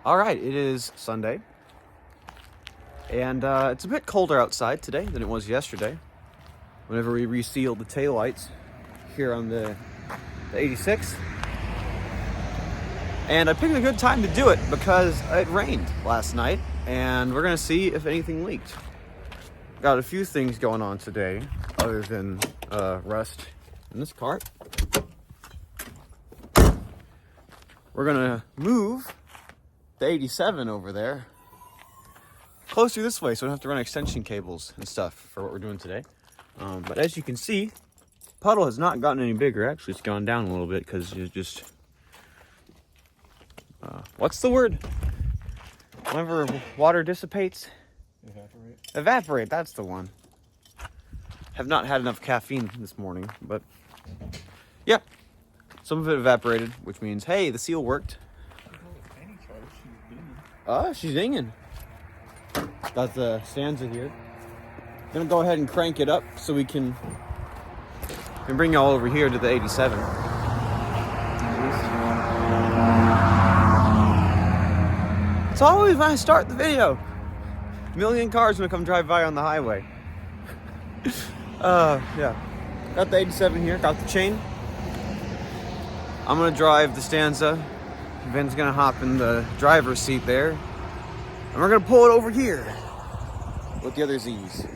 All right, it is Sunday, and it's a bit colder outside today than it was yesterday. Whenever we resealed the taillights here on the 86, and I picked a good time to do it because it rained last night, and we're gonna see if anything leaked. Got a few things going on today, other than rust in this cart. We're gonna move the 87 over there closer this way so we don't have to run extension cables and stuff for what we're doing today. But as you can see, puddle has not gotten any bigger. Actually, it's gone down a little bit because you just what's the word whenever water dissipates? Evaporate, that's the one. Have not had enough caffeine this morning, but yeah, some of it evaporated, which means, hey, the seal worked. She's dinging. Got the stanza here. Gonna go ahead and crank it up so we can bring y'all over here to the 87. It's always when I start the video. A million cars gonna come drive by on the highway. Yeah. Got the 87 here, got the chain. I'm gonna drive the stanza. Ben's gonna hop in the driver's seat there. And we're gonna pull it over here with the other Z's.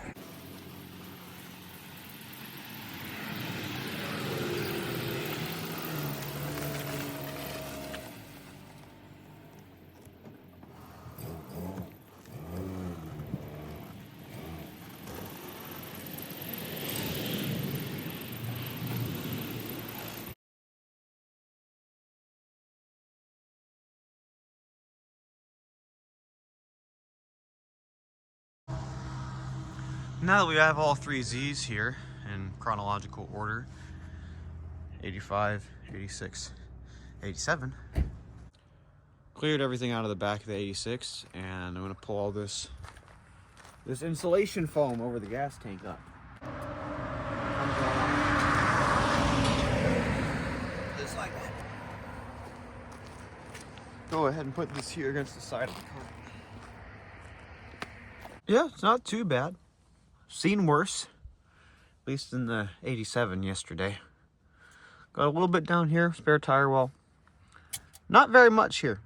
Now that we have all three Z's here in chronological order, 85, 86, 87, cleared everything out of the back of the 86, and I'm gonna pull all this insulation foam over the gas tank up. Just like that. Go ahead and put this here against the side of the car. Yeah, it's not too bad. Seen worse, at least in the 87 yesterday. Got a little bit down here, spare tire well. Not very much here.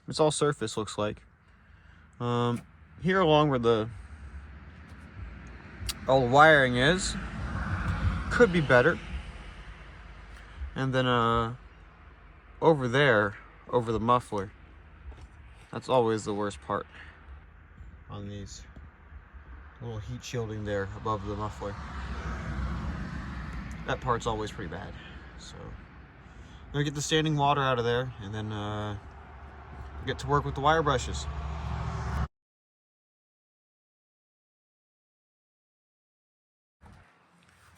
It's all surface, looks like. Here along where all the wiring is, could be better. And then over there, over the muffler, that's always the worst part on these. Little heat shielding there above the muffler. That part's always pretty bad. So I'm gonna get the standing water out of there and then get to work with the wire brushes.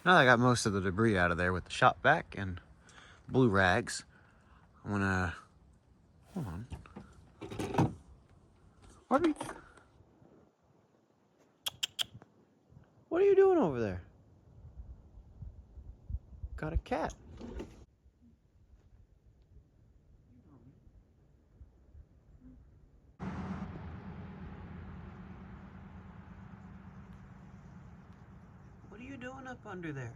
Now that I got most of the debris out of there with the shop vac and blue rags, I'm gonna hold on. What are you doing over there? Got a cat. What are you doing up under there?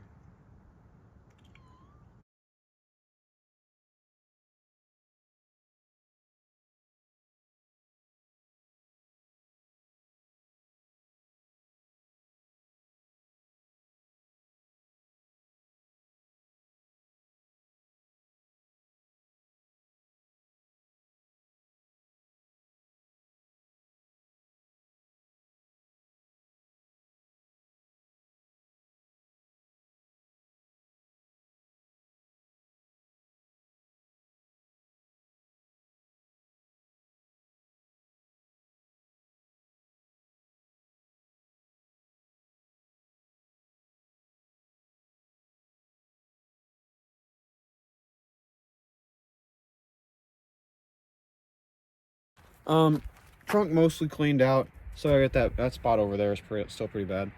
Trunk mostly cleaned out. Sorry, that spot over there is still pretty bad.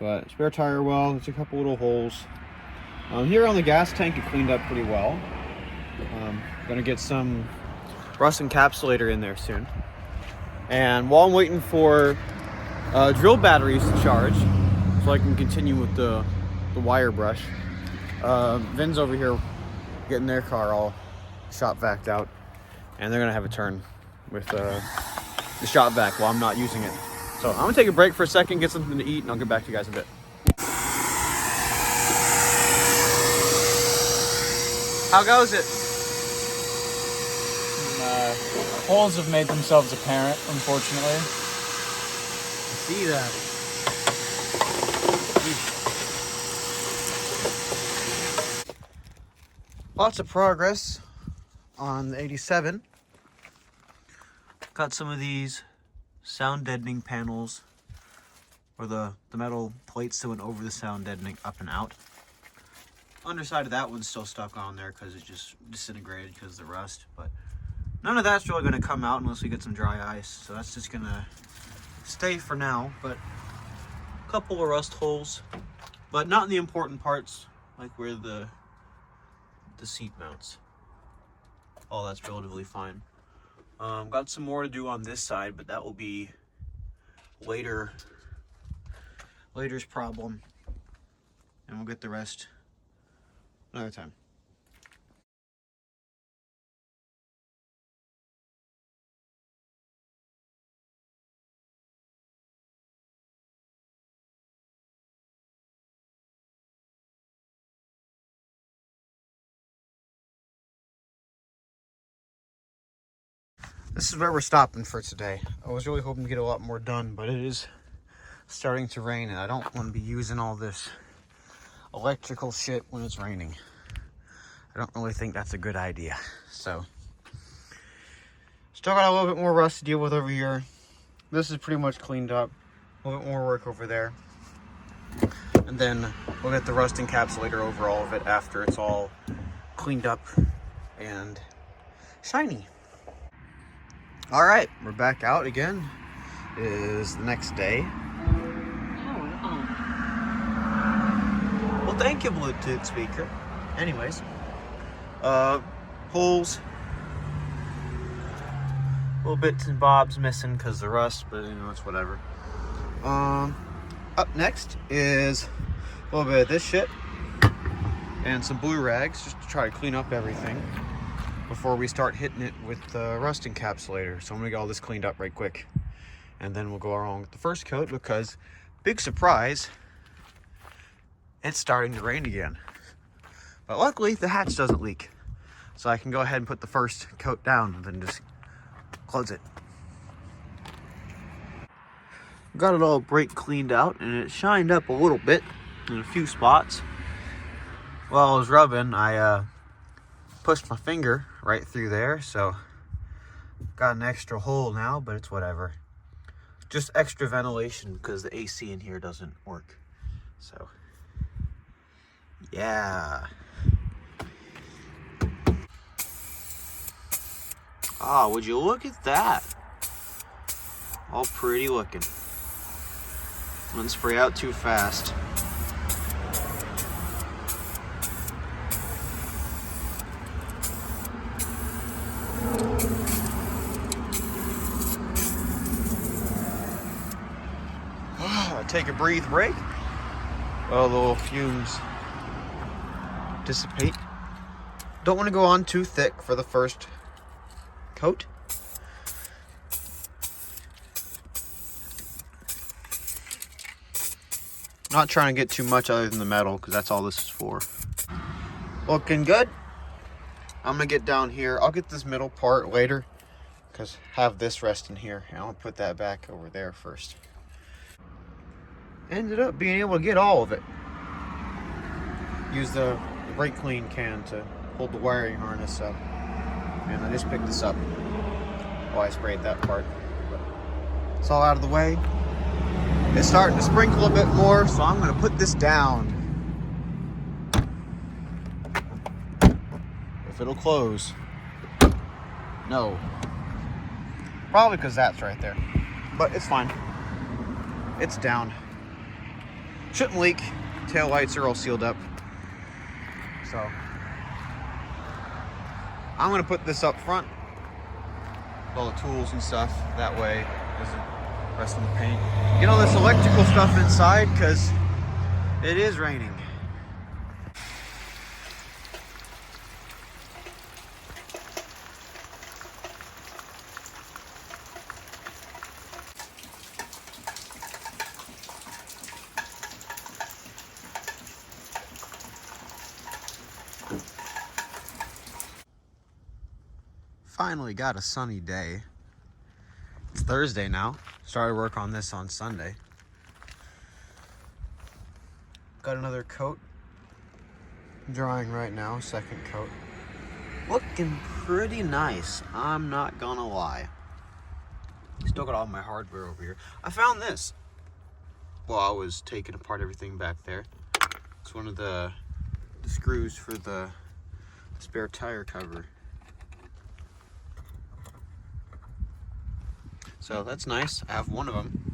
But spare tire well, there's a couple little holes. Here on the gas tank, it cleaned up pretty well. Gonna get some rust encapsulator in there soon. And while I'm waiting for drill batteries to charge, so I can continue with the wire brush, Vin's over here getting their car all shop vac out, and they're gonna have a turn with the shop vac while I'm not using it. So I'm gonna take a break for a second, get something to eat, and I'll get back to you guys in a bit. How goes it? Holes have made themselves apparent, unfortunately. See that? Lots of progress on the 87. Got some of these sound deadening panels, or the metal plates that went over the sound deadening up and out. Underside of that one's still stuck on there because it just disintegrated because of the rust, but none of that's really going to come out unless we get some dry ice, so that's just going to stay for now. But a couple of rust holes, but not in the important parts, like where the seat mounts. All that's relatively fine. Got some more to do on this side, but that will be later's problem, and we'll get the rest another time. This is where we're stopping for today. I was really hoping to get a lot more done, but it is starting to rain, and I don't want to be using all this electrical shit when it's raining. I don't really think that's a good idea. So, still got a little bit more rust to deal with over here. This is pretty much cleaned up. A little bit more work over there. And then we'll get the rust encapsulator over all of it after it's all cleaned up and shiny. All right, we're back out again. It is the next day. Well, thank you, Bluetooth speaker. Anyways, holes, little bits and bobs missing because of the rust, but you know, it's whatever. Up next is a little bit of this shit and some blue rags just to try to clean up everything before we start hitting it with the rust encapsulator. So I'm gonna get all this cleaned up right quick, and then we'll go along with the first coat because, big surprise, it's starting to rain again. But luckily the hatch doesn't leak, so I can go ahead and put the first coat down and then just close it. Got it all brake cleaned out, and it shined up a little bit in a few spots. While I was rubbing, I pushed my finger right through there, so got an extra hole now, but it's whatever. Just extra ventilation because the AC in here doesn't work. So, yeah. Ah, would you look at that? All pretty looking. Wouldn't spray out too fast. Take a breathe break. Oh, the little fumes dissipate. Don't want to go on too thick for the first coat. Not trying to get too much other than the metal because that's all this is for. Looking good. I'm gonna get down here. I'll get this middle part later because have this resting here, and I'll put that back over there first. Ended up being able to get all of it. Use the brake clean can to hold the wiring harness up, and I just picked this up while I sprayed that part. But it's all out of the way. It's starting to sprinkle a bit more, so I'm going to put this down. If it'll close. No. Probably because that's right there. But it's fine. It's down. Shouldn't leak. Tail lights are all sealed up. So I'm going to put this up front all the tools and stuff. That way it doesn't rest on the paint. Get all this electrical stuff inside because it is raining. Finally got a sunny day. It's Thursday now. Started work on this on Sunday. Got another coat drying right now, second coat. Looking pretty nice, I'm not gonna lie. Still got all my hardware over here. I found this while I was taking apart everything back there. It's one of the screws for the spare tire cover. So that's nice. I have one of them.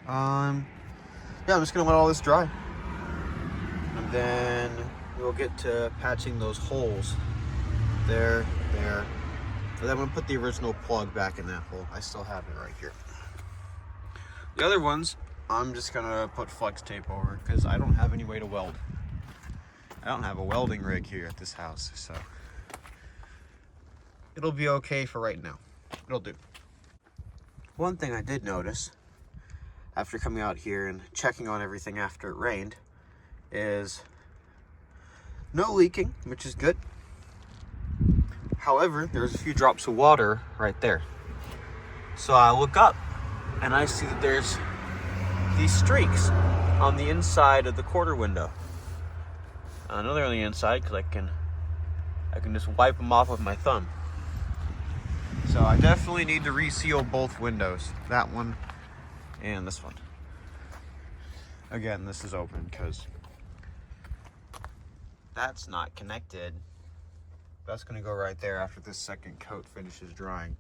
Yeah, I'm just gonna let all this dry, and then we'll get to patching those holes. There. And then I'm gonna put the original plug back in that hole. I still have it right here. The other ones, I'm just gonna put flex tape over because I don't have any way to weld. I don't have a welding rig here at this house, so it'll be okay for right now. It'll do. One thing I did notice after coming out here and checking on everything after it rained is no leaking, which is good. However, there's a few drops of water right there. So I look up and I see that there's these streaks on the inside of the quarter window. I know they're on the inside because I can just wipe them off with my thumb. So I definitely need to reseal both windows, that one and this one. Again, this is open because that's not connected. That's gonna go right there after this second coat finishes drying.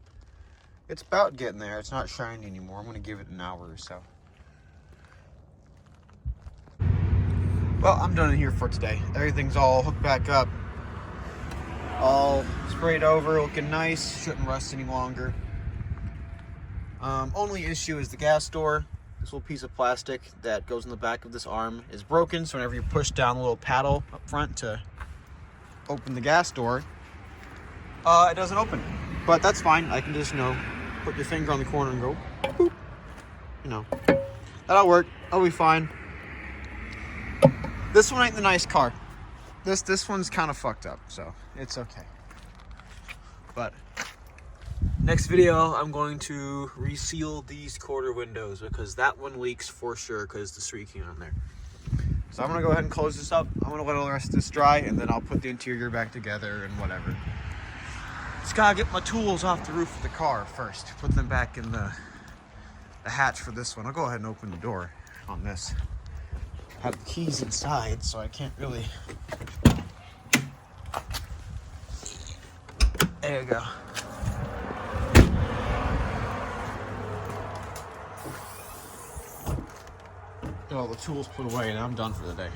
It's about getting there. It's not shiny anymore. I'm gonna give it an hour or so. Well, I'm done in here for today. Everything's all hooked back up. All sprayed over, looking nice, shouldn't rust any longer. Only issue is the gas door. This little piece of plastic that goes in the back of this arm is broken, so whenever you push down the little paddle up front to open the gas door, it doesn't open. But that's fine. I can just, put your finger on the corner and go, boop. That'll work. I'll be fine. This one ain't the nice car. This one's kind of fucked up, so it's okay. But next video, I'm going to reseal these quarter windows because that one leaks for sure because the streaking on there. So I'm gonna go ahead and close this up. I'm gonna let all the rest of this dry, and then I'll put the interior back together and whatever. Just gotta get my tools off the roof of the car first. Put them back in the hatch for this one. I'll go ahead and open the door on this. I have the keys inside, so I can't really. There you go. Got all the tools put away, and I'm done for the day.